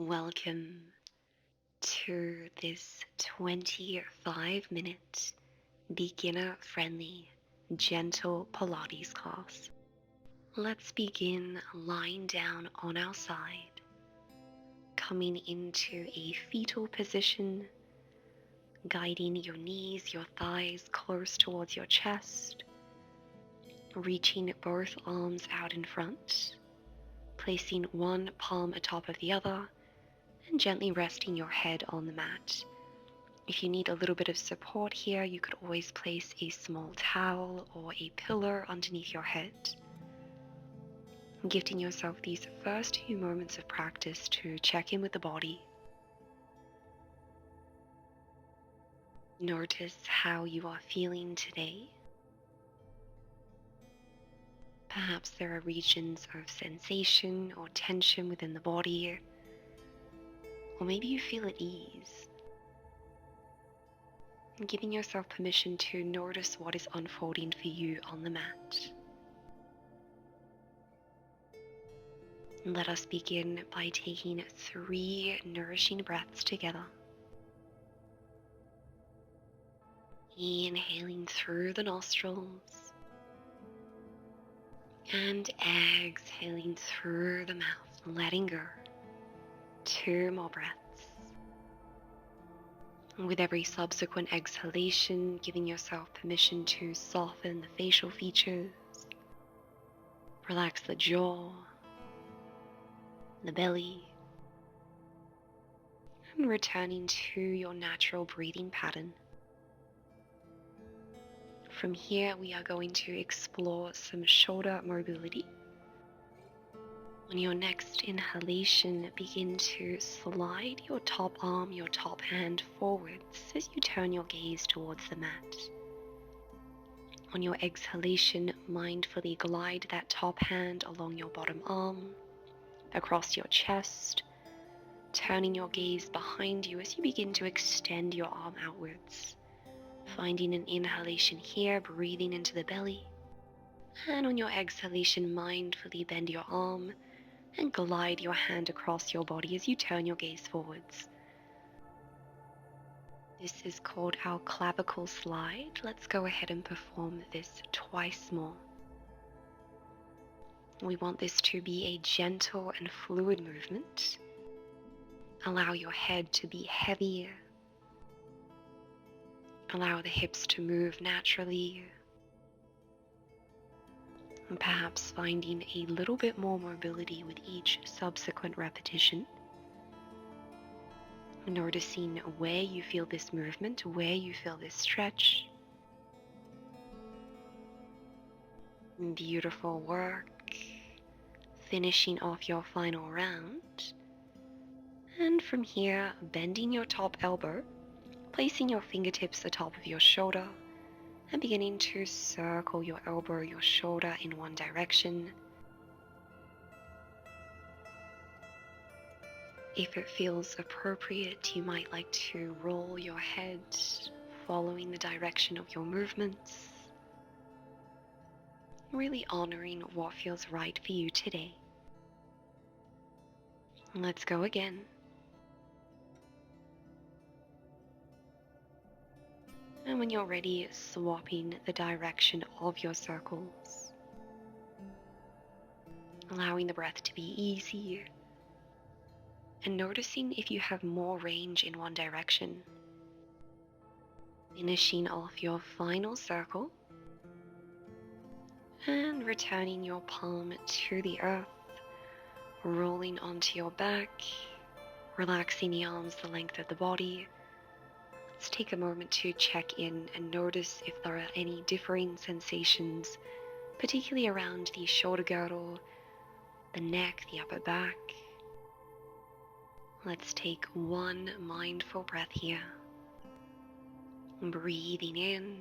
Welcome to this 25-minute beginner-friendly gentle Pilates class. Let's begin lying down on our side, coming into a fetal position, guiding your knees, your thighs close towards your chest, reaching both arms out in front, placing one palm atop of the other, and gently resting your head on the mat. If you need a little bit of support here, you could always place a small towel or a pillow underneath your head. Gifting yourself these first few moments of practice to check in with the body. Notice how you are feeling today. Perhaps there are regions of sensation or tension within the body, or maybe you feel at ease. And giving yourself permission to notice what is unfolding for you on the mat. And let us begin by taking 3 nourishing breaths together. Inhaling through the nostrils and exhaling through the mouth, letting go. 2 more breaths. And with every subsequent exhalation, giving yourself permission to soften the facial features, relax the jaw, the belly, and returning to your natural breathing pattern. From here, we are going to explore some shoulder mobility. On your next inhalation, begin to slide your top arm, your top hand forwards as you turn your gaze towards the mat. On your exhalation, mindfully glide that top hand along your bottom arm, across your chest, turning your gaze behind you as you begin to extend your arm outwards. Finding an inhalation here, breathing into the belly. And on your exhalation, mindfully bend your arm and glide your hand across your body as you turn your gaze forwards. This is called our clavicle slide. Let's go ahead and perform this twice more. We want this to be a gentle and fluid movement. Allow your head to be heavy. Allow the hips to move naturally. And perhaps finding a little bit more mobility with each subsequent repetition. Noticing where you feel this movement, where you feel this stretch. Beautiful work. Finishing off your final round. And from here, bending your top elbow, placing your fingertips atop of your shoulder, and beginning to circle your elbow, your shoulder in one direction. If it feels appropriate, you might like to roll your head, following the direction of your movements, really honoring what feels right for you today. Let's go again. And when you're ready, swapping the direction of your circles, allowing the breath to be easy, and noticing if you have more range in one direction. Finishing off your final circle, and returning your palm to the earth, rolling onto your back, relaxing the arms the length of the body. Let's take a moment to check in and notice if there are any differing sensations, particularly around the shoulder girdle, the neck, the upper back. Let's take one mindful breath here. Breathing in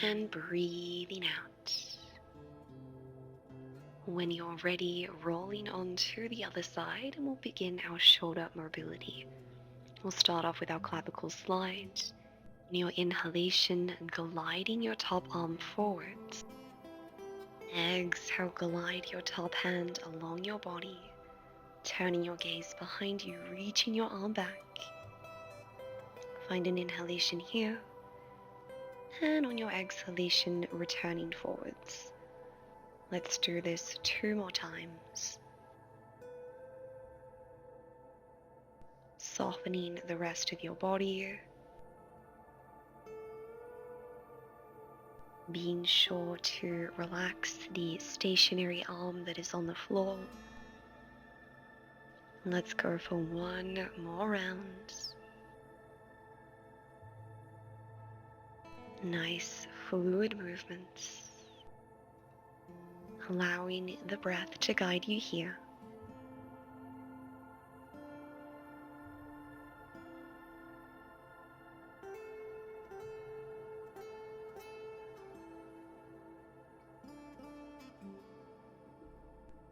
and breathing out. When you're ready, rolling onto the other side, and we'll begin our shoulder mobility. We'll start off with our clavicle slide. In your inhalation, gliding your top arm forwards. Exhale, glide your top hand along your body, Turning your gaze behind you, reaching your arm back. Find an inhalation here. And on your exhalation, returning forwards. Let's do this 2 more times. Softening the rest of your body. Being sure to relax the stationary arm that is on the floor. Let's go for 1 more round. Nice fluid movements. Allowing the breath to guide you here.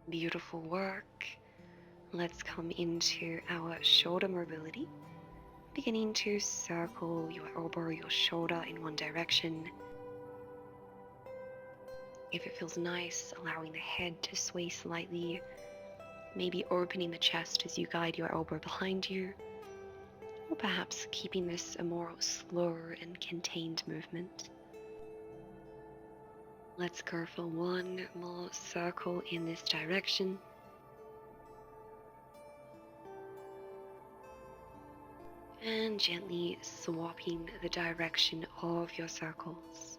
Beautiful work. Let's come into our shoulder mobility. Beginning to circle your elbow or your shoulder in one direction. If it feels nice, allowing the head to sway slightly, maybe opening the chest as you guide your elbow behind you, or perhaps keeping this a more slow and contained movement. Let's go for 1 more circle in this direction. And gently swapping the direction of your circles.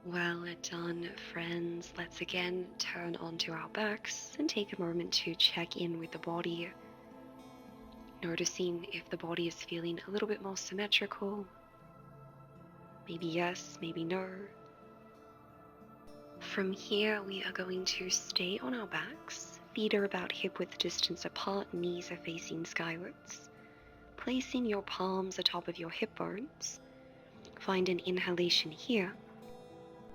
Well done, friends. Let's again turn onto our backs and take a moment to check in with the body. Noticing if the body is feeling a little bit more symmetrical. Maybe yes, maybe no. From here, we are going to stay on our backs. Feet are about hip width distance apart, knees are facing skywards. Placing your palms atop of your hip bones. Find an inhalation here.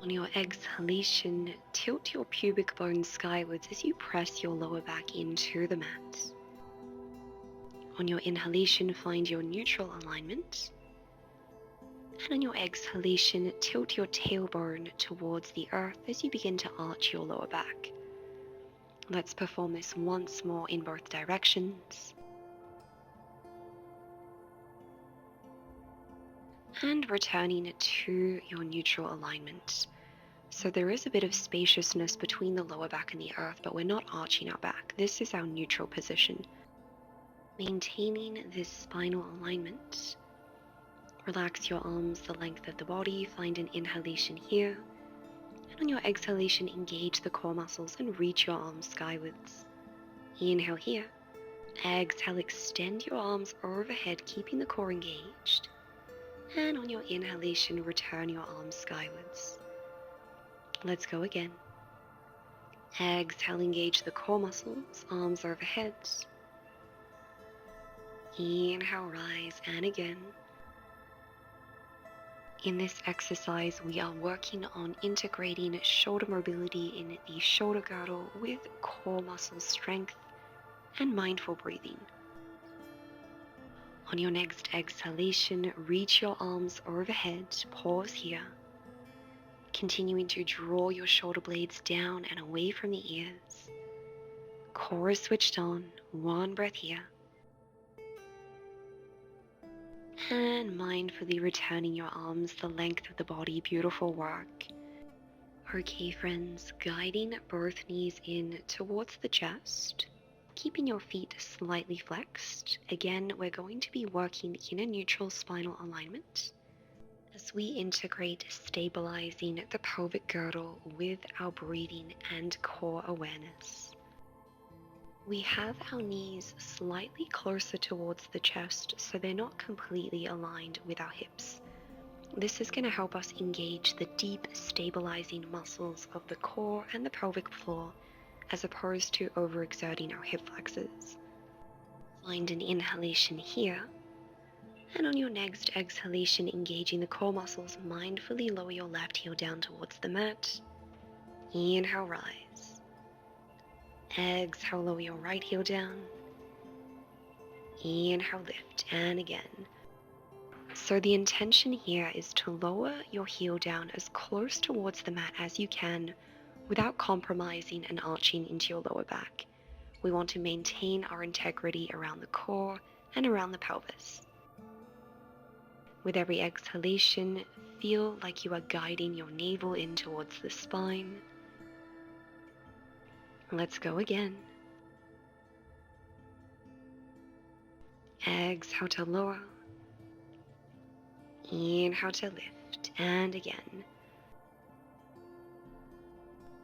On your exhalation, tilt your pubic bone skywards as you press your lower back into the mat. On your inhalation, find your neutral alignment. And on your exhalation, tilt your tailbone towards the earth as you begin to arch your lower back. Let's perform this once more in both directions. And returning to your neutral alignment. So there is a bit of spaciousness between the lower back and the earth, but we're not arching our back. This is our neutral position. Maintaining this spinal alignment. Relax your arms the length of the body. Find an inhalation here. And on your exhalation, engage the core muscles and reach your arms skywards. Inhale here. Exhale, extend your arms overhead, keeping the core engaged. And on your inhalation, return your arms skywards. Let's go again. Exhale, engage the core muscles, arms overhead. Inhale, rise, and again. In this exercise, we are working on integrating shoulder mobility in the shoulder girdle with core muscle strength and mindful breathing. On your next exhalation, reach your arms overhead, pause here. Continuing to draw your shoulder blades down and away from the ears. Core is switched on, 1 breath here. And mindfully returning your arms the length of the body, beautiful work. Okay friends, guiding both knees in towards the chest. Keeping your feet slightly flexed. Again, we're going to be working in a neutral spinal alignment as we integrate stabilizing the pelvic girdle with our breathing and core awareness. We have our knees slightly closer towards the chest so they're not completely aligned with our hips. This is going to help us engage the deep stabilizing muscles of the core and the pelvic floor as opposed to overexerting our hip flexors. Find an inhalation here. And on your next exhalation, engaging the core muscles, mindfully lower your left heel down towards the mat. Inhale, rise. Exhale, lower your right heel down. Inhale, lift, and again. So the intention here is to lower your heel down as close towards the mat as you can without compromising and arching into your lower back. We want to maintain our integrity around the core and around the pelvis. With every exhalation, feel like you are guiding your navel in towards the spine. Let's go again. Exhale to lower. Inhale to lift, and again.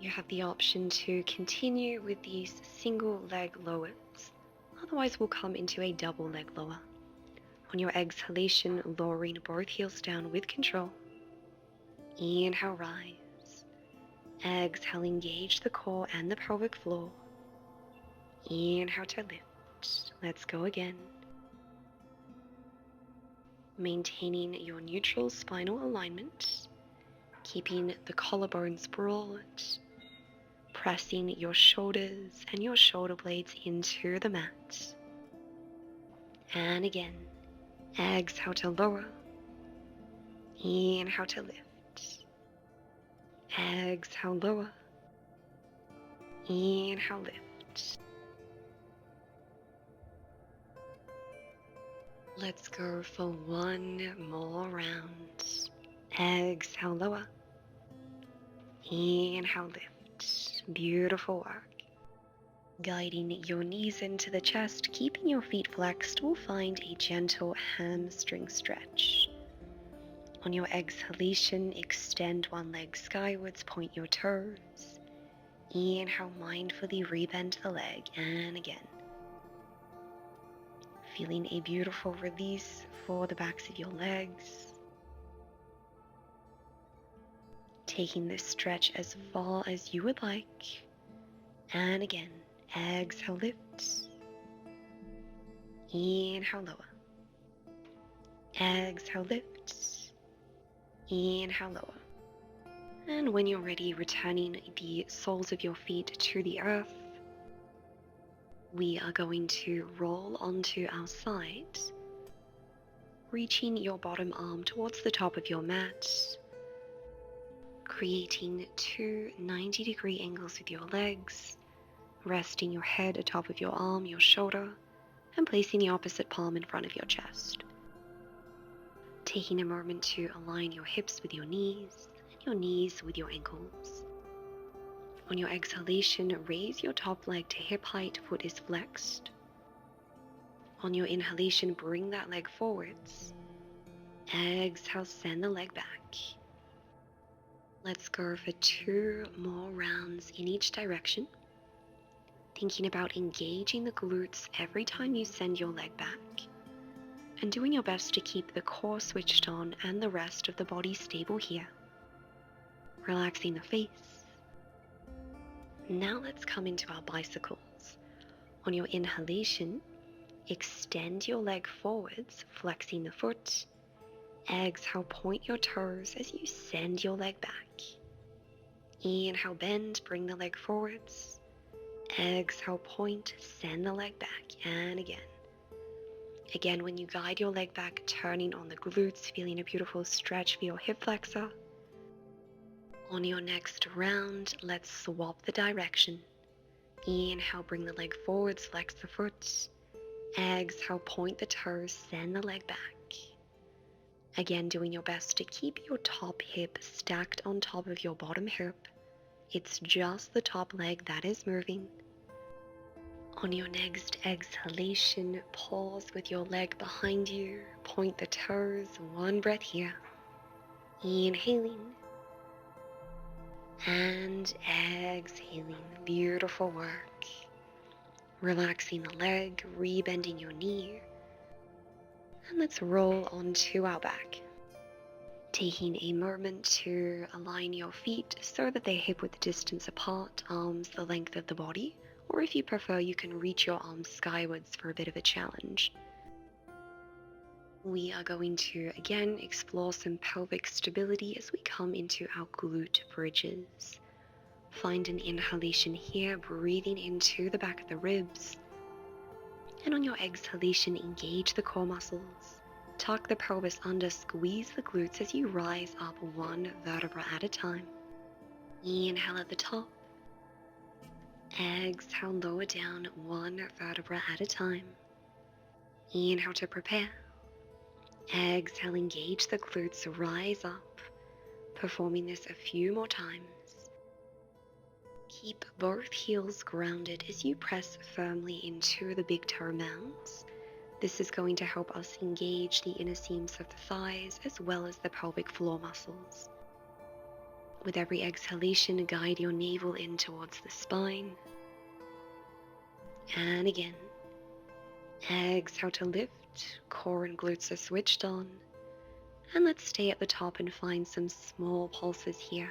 You have the option to continue with these single leg lowers, otherwise we'll come into a double leg lower. On your exhalation, lowering both heels down with control. Inhale, rise. Exhale, engage the core and the pelvic floor. Inhale to lift. Let's go again. Maintaining your neutral spinal alignment, keeping the collarbones broad, pressing your shoulders and your shoulder blades into the mat. And again, exhale to lower, inhale to lift, exhale lower, inhale lift. Let's go for one more round. Exhale lower, inhale lift. Beautiful work. Guiding your knees into the chest, keeping your feet flexed, we'll find a gentle hamstring stretch. On your exhalation, extend one leg skywards, point your toes. Inhale, mindfully rebend the leg, and again. Feeling a beautiful release for the backs of your legs. Taking this stretch as far as you would like. And again, exhale, lift. Inhale, lower. Exhale, lift. Inhale, lower. And when you're ready, returning the soles of your feet to the earth, we are going to roll onto our sides, reaching your bottom arm towards the top of your mat, creating two 90-degree angles with your legs, resting your head atop of your arm, your shoulder, and placing the opposite palm in front of your chest. Taking a moment to align your hips with your knees, and your knees with your ankles. On your exhalation, raise your top leg to hip height, foot is flexed. On your inhalation, bring that leg forwards. Exhale, send the leg back. Let's go for 2 more rounds in each direction. Thinking about engaging the glutes every time you send your leg back. And doing your best to keep the core switched on and the rest of the body stable here. Relaxing the face. Now let's come into our bicycles. On your inhalation, extend your leg forwards, flexing the foot. Exhale, point your toes as you send your leg back. Inhale, bend, bring the leg forwards. Exhale, point, send the leg back, and again. Again, when you guide your leg back, turning on the glutes, feeling a beautiful stretch for your hip flexor. On your next round, let's swap the direction. Inhale, bring the leg forwards, flex the foot. Exhale, point the toes, send the leg back. Again, doing your best to keep your top hip stacked on top of your bottom hip. It's just the top leg that is moving. On your next exhalation, pause with your leg behind you, point the toes, one breath here. Inhaling. And exhaling. Beautiful work. Relaxing the leg, rebending your knee. And let's roll onto our back. Taking a moment to align your feet so that they hip width distance apart, arms the length of the body, or if you prefer, you can reach your arms skywards for a bit of a challenge. We are going to again explore some pelvic stability as we come into our glute bridges. Find an inhalation here, breathing into the back of the ribs. And on your exhalation, engage the core muscles. Tuck the pelvis under, squeeze the glutes as you rise up one vertebra at a time. Inhale at the top. Exhale, lower down one vertebra at a time. Inhale to prepare. Exhale, engage the glutes, rise up. Performing this a few more times. Keep both heels grounded as you press firmly into the big toe mounds. This is going to help us engage the inner seams of the thighs as well as the pelvic floor muscles. With every exhalation, guide your navel in towards the spine. And again. Exhale to lift, core and glutes are switched on. And let's stay at the top and find some small pulses here.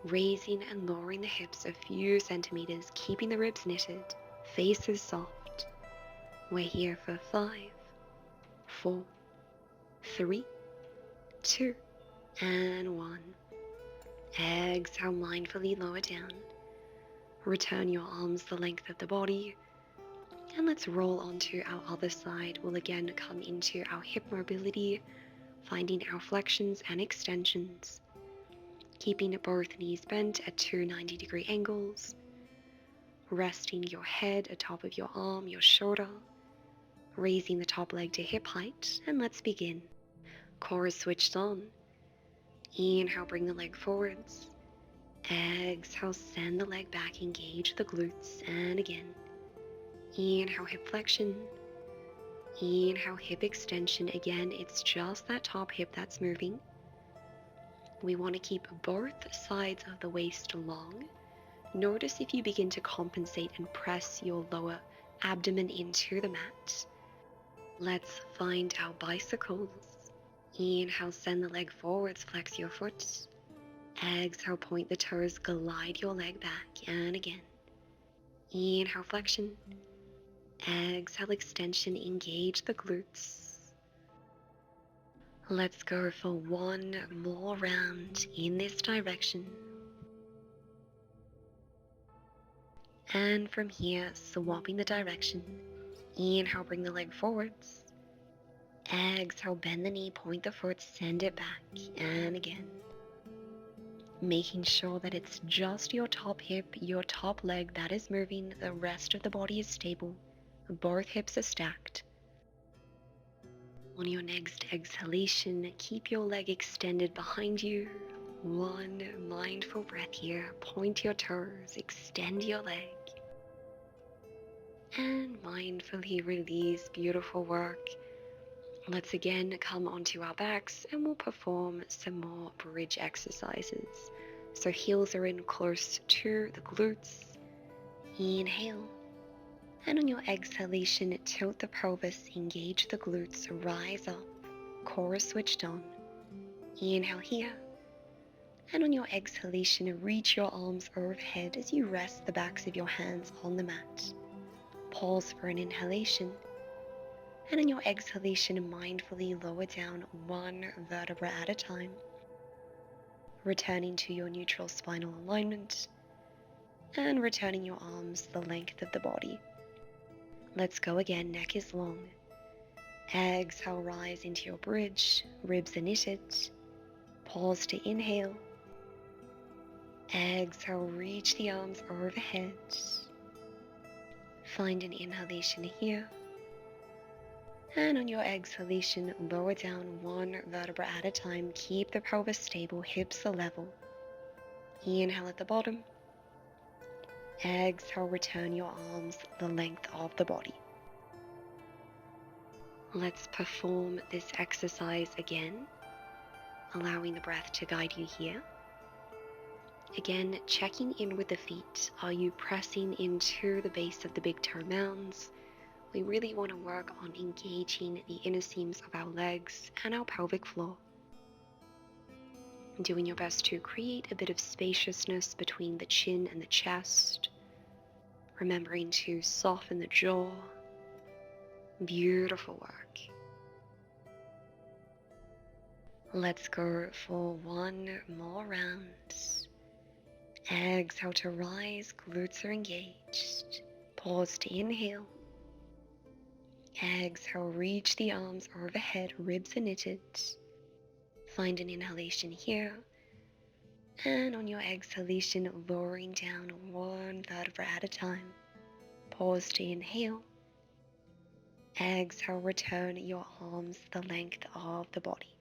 Raising and lowering the hips a few centimeters, keeping the ribs knitted, faces soft. We're here for 5, 4, 3, 2, and 1. Exhale, mindfully lower down. Return your arms the length of the body. And let's roll onto our other side. We'll again come into our hip mobility, finding our flexions and extensions. Keeping both knees bent at 2 90-degree angles. Resting your head atop of your arm, your shoulder. Raising the top leg to hip height. And let's begin. Core is switched on. Inhale, bring the leg forwards. Exhale, send the leg back, engage the glutes. And again. Inhale, hip flexion. Inhale, hip extension. Again, it's just that top hip that's moving. We want to keep both sides of the waist long. Notice if you begin to compensate and press your lower abdomen into the mat. Let's find our bicycles. Inhale, send the leg forwards, flex your foot. Exhale, point the toes, glide your leg back. And again. Inhale, flexion. Exhale, extension, engage the glutes. Let's go for one more round in this direction. And from here, swapping the direction. Inhale, bring the leg forwards. Exhale, bend the knee, point the foot, send it back. And again. Making sure that it's just your top hip, your top leg that is moving. The rest of the body is stable. Both hips are stacked. On your next exhalation, keep your leg extended behind you. One mindful breath here. Point your toes, extend your leg. And mindfully release. Beautiful work. Let's again come onto our backs and we'll perform some more bridge exercises. So heels are in close to the glutes. Inhale. And on your exhalation, tilt the pelvis, engage the glutes, rise up, core is switched on. Inhale here. And on your exhalation, reach your arms overhead as you rest the backs of your hands on the mat. Pause for an inhalation. And on your exhalation, mindfully lower down one vertebra at a time. Returning to your neutral spinal alignment. And returning your arms the length of the body. Let's go again, neck is long. Exhale, rise into your bridge, ribs are knitted. Pause to inhale. Exhale, reach the arms overhead. Find an inhalation here. And on your exhalation, lower down one vertebra at a time. Keep the pelvis stable, hips are level. Inhale at the bottom. Exhale, return your arms the length of the body. Let's perform this exercise again, allowing the breath to guide you here. Again, checking in with the feet. Are you pressing into the base of the big toe mounds? We really want to work on engaging the inner seams of our legs and our pelvic floor. Doing your best to create a bit of spaciousness between the chin and the chest. Remembering to soften the jaw. Beautiful work. Let's go for one more round. Exhale to rise, glutes are engaged. Pause to inhale. Exhale, reach the arms overhead, ribs are knitted. Find an inhalation here. And on your exhalation, lowering down one vertebra at a time. Pause to inhale. Exhale, return your arms the length of the body.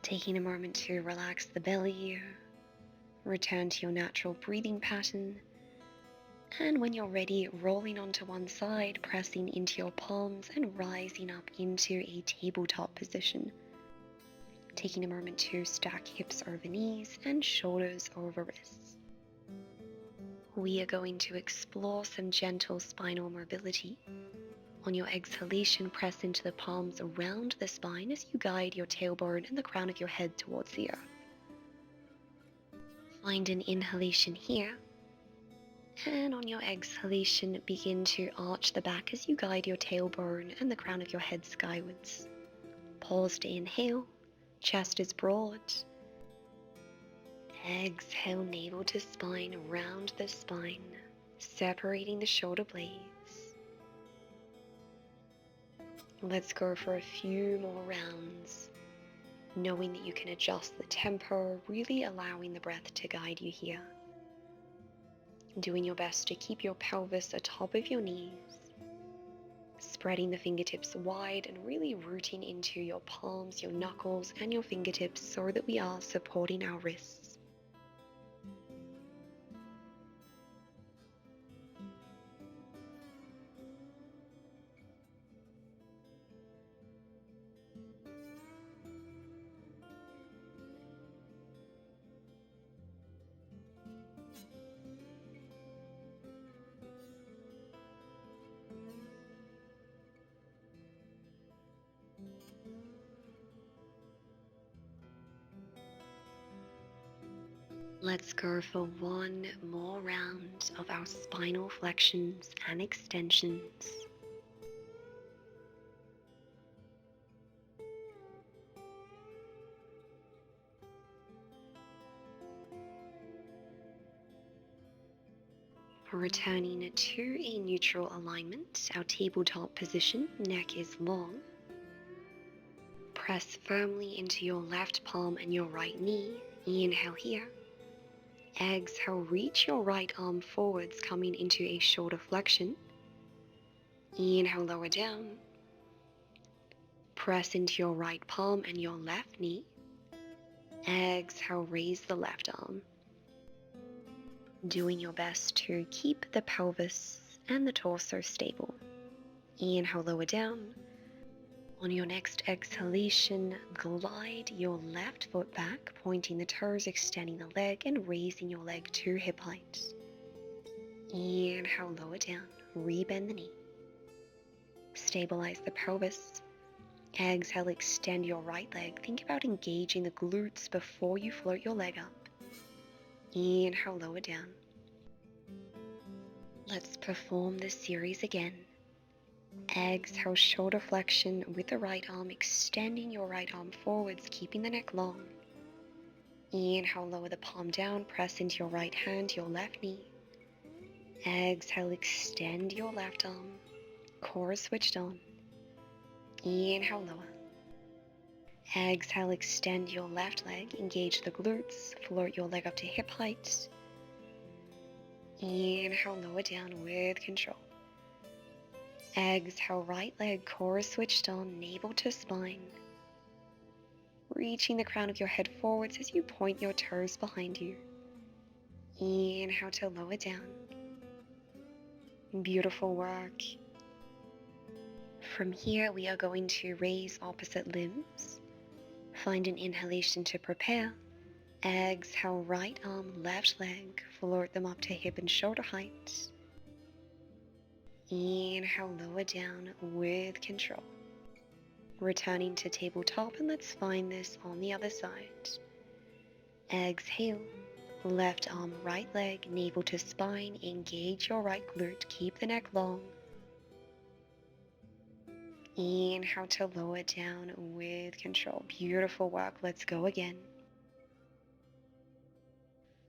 Taking a moment to relax the belly, return to your natural breathing pattern, and when you're ready, rolling onto one side, pressing into your palms and rising up into a tabletop position. Taking a moment to stack hips over knees and shoulders over wrists. We are going to explore some gentle spinal mobility. On your exhalation, press into the palms around the spine as you guide your tailbone and the crown of your head towards the earth. Find an inhalation here, and on your exhalation, begin to arch the back as you guide your tailbone and the crown of your head skywards. Pause to inhale, chest is broad. Exhale, navel to spine, round the spine, separating the shoulder blades. Let's go for a few more rounds, knowing that you can adjust the tempo, really allowing the breath to guide you here. Doing your best to keep your pelvis atop of your knees, spreading the fingertips wide and really rooting into your palms, your knuckles, and your fingertips so that we are supporting our wrists. Let's go for one more round of our spinal flexions and extensions. Returning to a neutral alignment, our tabletop position, neck is long. Press firmly into your left palm and your right knee. Inhale here. Exhale, reach your right arm forwards, coming into a shoulder flexion. Inhale, lower down. Press into your right palm and your left knee. Exhale, raise the left arm. Doing your best to keep the pelvis and the torso stable. Inhale, lower down. On your next exhalation, glide your left foot back, pointing the toes, extending the leg, and raising your leg to hip height. Inhale, lower down, rebend the knee. Stabilize the pelvis. Exhale, extend your right leg. Think about engaging the glutes before you float your leg up. Inhale, lower down. Let's perform this series again. Exhale, shoulder flexion with the right arm, extending your right arm forwards, keeping the neck long. Inhale, lower the palm down, press into your right hand, your left knee. Exhale, extend your left arm, core is switched on. Inhale, lower. Exhale, extend your left leg, engage the glutes, float your leg up to hip height. Inhale, lower down with control. Exhale, right leg, core is switched on, navel to spine. Reaching the crown of your head forwards as you point your toes behind you. Inhale to lower down. Beautiful work. From here, we are going to raise opposite limbs. Find an inhalation to prepare. Exhale, right arm, left leg, float them up to hip and shoulder height. Inhale, lower down with control. Returning to tabletop, and let's find this on the other side. Exhale, left arm, right leg, navel to spine, engage your right glute, keep the neck long. and how to lower down with control. Beautiful work. Let's go again.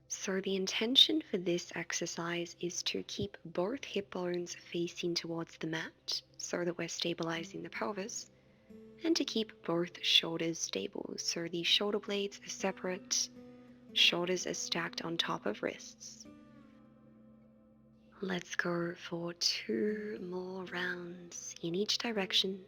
So the intention for this exercise is to keep both hip bones facing towards the mat so that we're stabilizing the pelvis, and to keep both shoulders stable. So the shoulder blades are separate, shoulders are stacked on top of wrists. Let's go for 2 more rounds in each direction.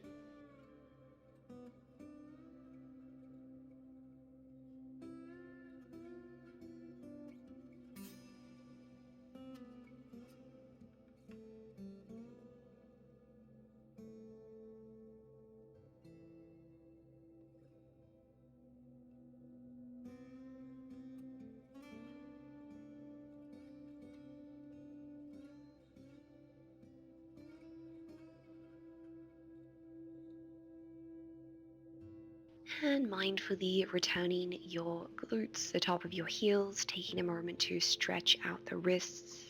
And mindfully returning your glutes, the top of your heels, taking a moment to stretch out the wrists.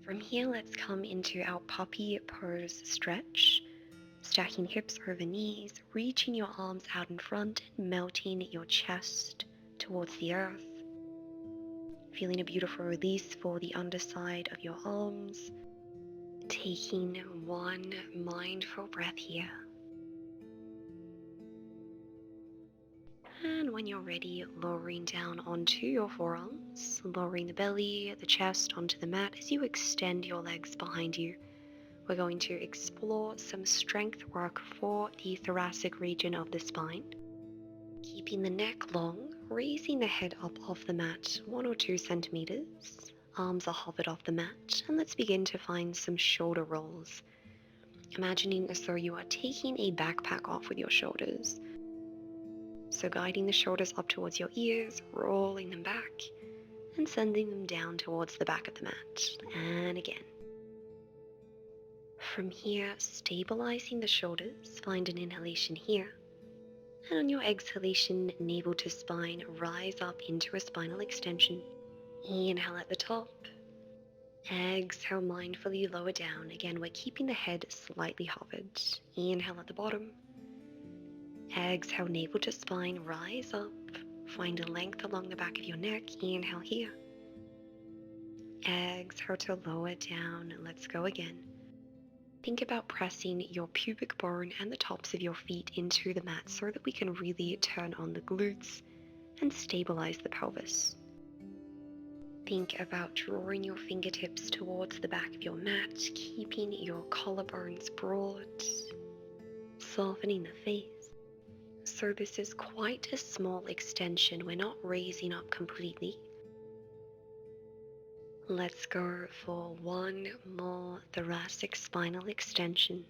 From here, let's come into our puppy pose stretch, stacking hips over knees, reaching your arms out in front and melting your chest towards the earth. Feeling a beautiful release for the underside of your arms. Taking one mindful breath here. And when you're ready, lowering down onto your forearms, lowering the belly, the chest onto the mat as you extend your legs behind you. We're going to explore some strength work for the thoracic region of the spine. Keeping the neck long, raising the head up off the mat 1 or 2 centimeters. Arms are hovered off the mat, and let's begin to find some shoulder rolls. Imagining as though you are taking a backpack off with your shoulders. So guiding the shoulders up towards your ears, rolling them back, and sending them down towards the back of the mat. And again. From here, stabilizing the shoulders, find an inhalation here. And on your exhalation, navel to spine, rise up into a spinal extension. Inhale at the top. Exhale mindfully, lower down. Again, we're keeping the head slightly hovered. Inhale at the bottom. Exhale, navel to spine, rise up. Find a length along the back of your neck. Inhale here. Exhale to lower down. Let's go again. Think about pressing your pubic bone and the tops of your feet into the mat so that we can really turn on the glutes and stabilize the pelvis. Think about drawing your fingertips towards the back of your mat, keeping your collarbones broad, softening the face. So this is quite a small extension. We're not raising up completely. Let's go for 1 more thoracic spinal extension.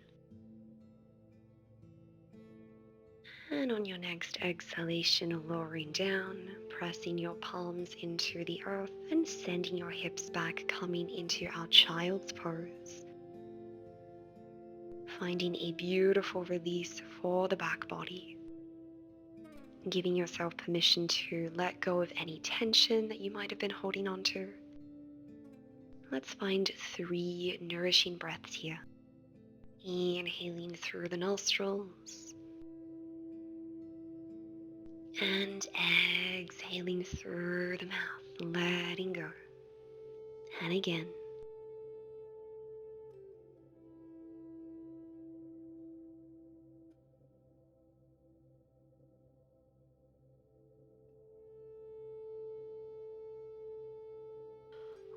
And on your next exhalation, lowering down, pressing your palms into the earth and sending your hips back, coming into our child's pose. Finding a beautiful release for the back body. Giving yourself permission to let go of any tension that you might have been holding on to. Let's find 3 nourishing breaths here. Inhaling through the nostrils. And exhaling through the mouth, letting go. And again.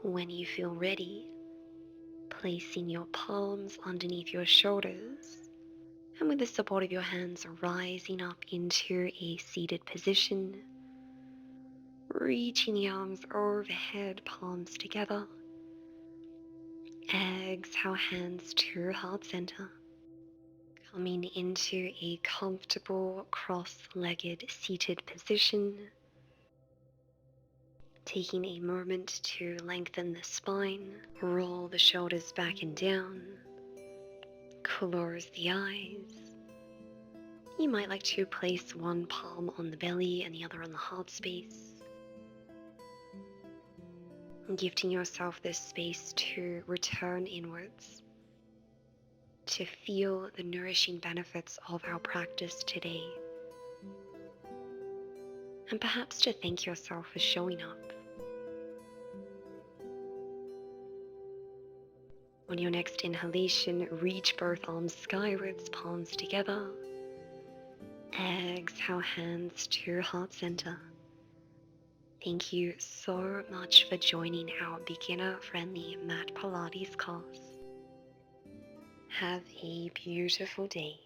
When you feel ready, placing your palms underneath your shoulders, and with the support of your hands rising up into a seated position, reaching the arms overhead, palms together. Exhale, hands to heart center. Coming into a comfortable cross-legged seated position. Taking a moment to lengthen the spine, roll the shoulders back and down, close the eyes. You might like to place one palm on the belly and the other on the heart space. Gifting yourself this space to return inwards, to feel the nourishing benefits of our practice today, and perhaps to thank yourself for showing up. On your next inhalation, reach both arms skywards, palms together. Exhale, hands to heart center. Thank you so much for joining our beginner-friendly mat Pilates class. Have a beautiful day.